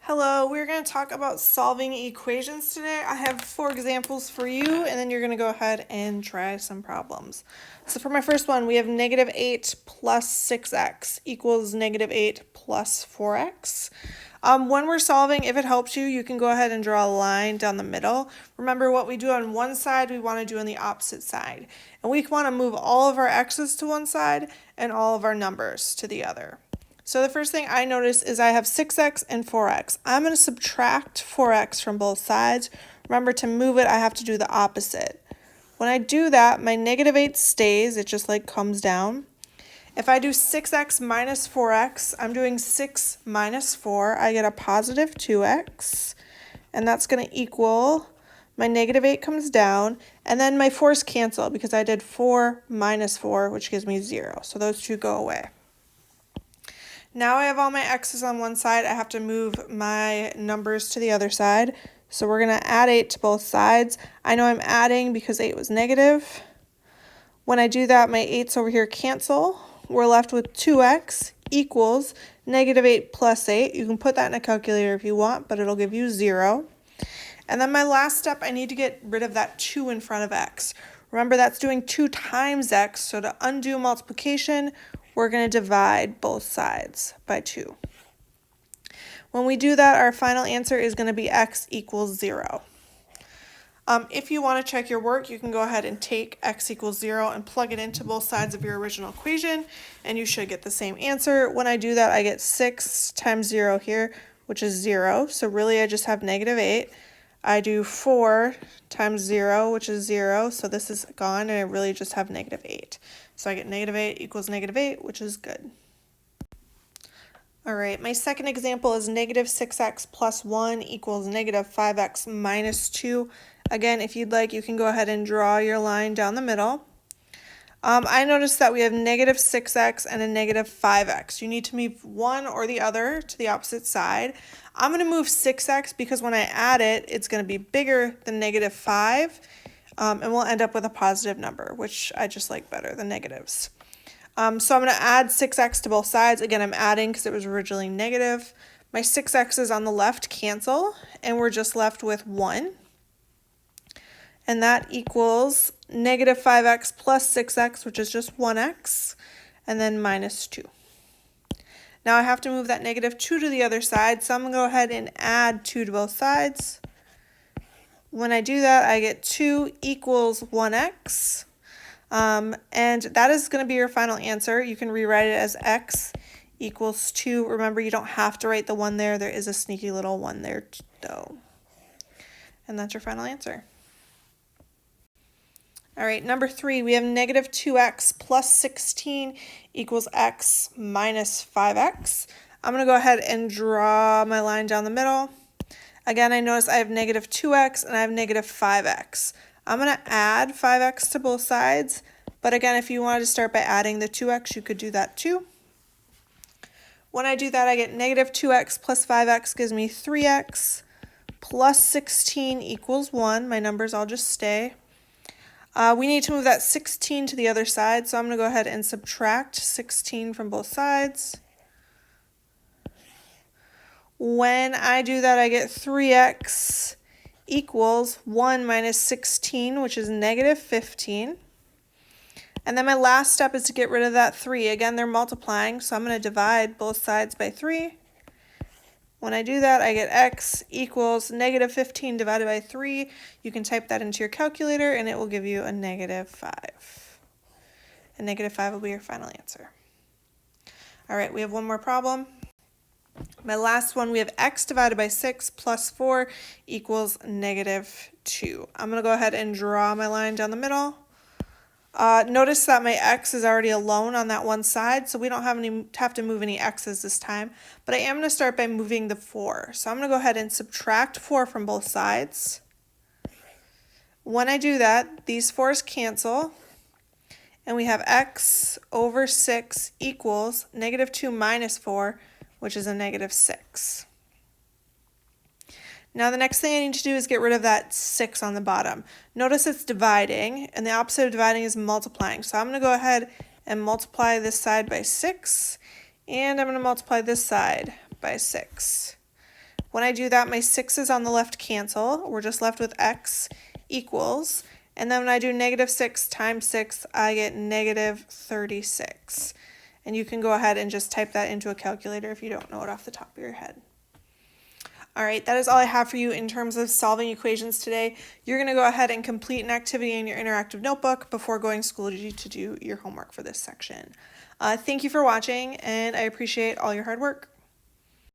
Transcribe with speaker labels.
Speaker 1: Hello, we're going to talk about solving equations today. I have 4 examples for you, and then you're going to go ahead and try some problems. So for my first one, we have negative 8 plus 6x equals negative 8 plus 4x. When we're solving, if it helps you, you can go ahead and draw a line down the middle. Remember, what we do on one side, we want to do on the opposite side. And we want to move all of our x's to one side and all of our numbers to the other. So the first thing I notice is I have 6x and 4x. I'm going to subtract 4x from both sides. Remember, to move it, I have to do the opposite. When I do that, my negative 8 stays. It just like comes down. If I do 6x minus 4x, I'm doing 6 minus 4. I get a positive 2x, and that's going to equal, my negative 8 comes down, and then my 4's cancel because I did 4 minus 4, which gives me 0. So those two go away. Now I have all my x's on one side. I have to move my numbers to the other side. So we're going to add 8 to both sides. I know I'm adding because 8 was negative. When I do that, my 8's over here cancel. We're left with 2x equals negative 8 plus 8. You can put that in a calculator if you want, but it'll give you 0. And then my last step, I need to get rid of that 2 in front of x. Remember, that's doing 2 times x, so to undo multiplication, we're going to divide both sides by 2. When we do that, our final answer is going to be x equals 0. If you want to check your work, you can go ahead and take x equals 0 and plug it into both sides of your original equation, and you should get the same answer. When I do that, I get 6 times 0 here, which is 0. So really, I just have negative 8. I do 4 times 0, which is 0, so this is gone, and I really just have negative 8. So I get negative 8 equals negative 8, which is good. All right, my second example is negative 6x plus 1 equals negative 5x minus 2. Again, if you'd like, you can go ahead and draw your line down the middle. I noticed that we have negative 6x and a negative 5x. You need to move one or the other to the opposite side. I'm going to move 6x because when I add it, it's going to be bigger than negative 5, and we'll end up with a positive number, which I just like better than negatives. So I'm going to add 6x to both sides. Again, I'm adding because it was originally negative. My 6x's on the left cancel, and we're just left with 1. And that equals negative 5x plus 6x, which is just 1x, and then minus 2. Now I have to move that negative 2 to the other side, so I'm going to go ahead and add 2 to both sides. When I do that, I get 2 equals 1x, and that is going to be your final answer. You can rewrite it as x equals 2. Remember, you don't have to write the 1 there. There is a sneaky little 1 there, though. And that's your final answer. All right, number 3, we have negative 2x plus 16 equals x minus 5x. I'm going to go ahead and draw my line down the middle. Again, I notice I have negative 2x and I have negative 5x. I'm going to add 5x to both sides, but again, if you wanted to start by adding the 2x, you could do that too. When I do that, I get negative 2x plus 5x gives me 3x plus 16 equals 1. My numbers all just stay. We need to move that 16 to the other side, so I'm going to go ahead and subtract 16 from both sides. When I do that, I get 3x equals 1 minus 16, which is negative 15. And then my last step is to get rid of that 3. Again, they're multiplying, so I'm going to divide both sides by 3. When I do that, I get x equals negative 15 divided by 3. You can type that into your calculator, and it will give you a negative 5. And negative 5 will be your final answer. All right, we have one more problem. My last one, we have x divided by 6 plus 4 equals negative 2. I'm going to go ahead and draw my line down the middle. Notice that my x is already alone on that one side, so we don't have to move any x's this time. But I am going to start by moving the 4. So I'm going to go ahead and subtract 4 from both sides. When I do that, these 4's cancel, and we have x over 6 equals negative 2 minus 4, which is a negative 6. Now the next thing I need to do is get rid of that 6 on the bottom. Notice it's dividing, and the opposite of dividing is multiplying. So I'm going to go ahead and multiply this side by 6, and I'm going to multiply this side by 6. When I do that, my 6's on the left cancel. We're just left with x equals. And then when I do negative 6 times 6, I get negative 36. And you can go ahead and just type that into a calculator if you don't know it off the top of your head. All right, that is all I have for you in terms of solving equations today. You're going to go ahead and complete an activity in your interactive notebook before going to Schoology to do your homework for this section. Thank you for watching, and I appreciate all your hard work.